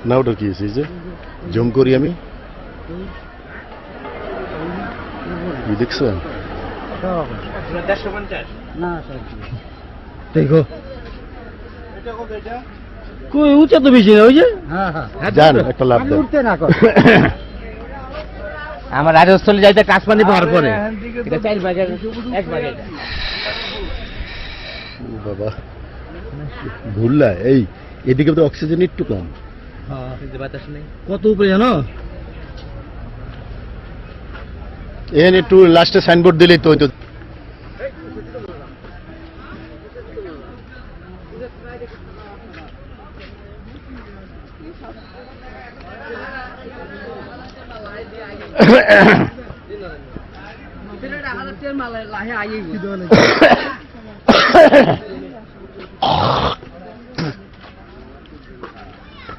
না ওটা কি এই যে জম করি আমি দেখছেন দেখো কই উঁচা তো বেশি না ওই যে জান একটা লাভ দেন আমার রাজস্থলে যাইতে কাশমানি পাওয়ার পরে এটা 4 ভাগের 1 ভাগ এটা বাবা ভুললা এই এদিকে তো অক্সিজেন একটু কম হ্যাঁ কিন্তু বাতাস নেই কত উপরে জানো এখানে একটু লাস্টে সাইনবোর্ড দিলেই তো মালায় লাহে আইয়ে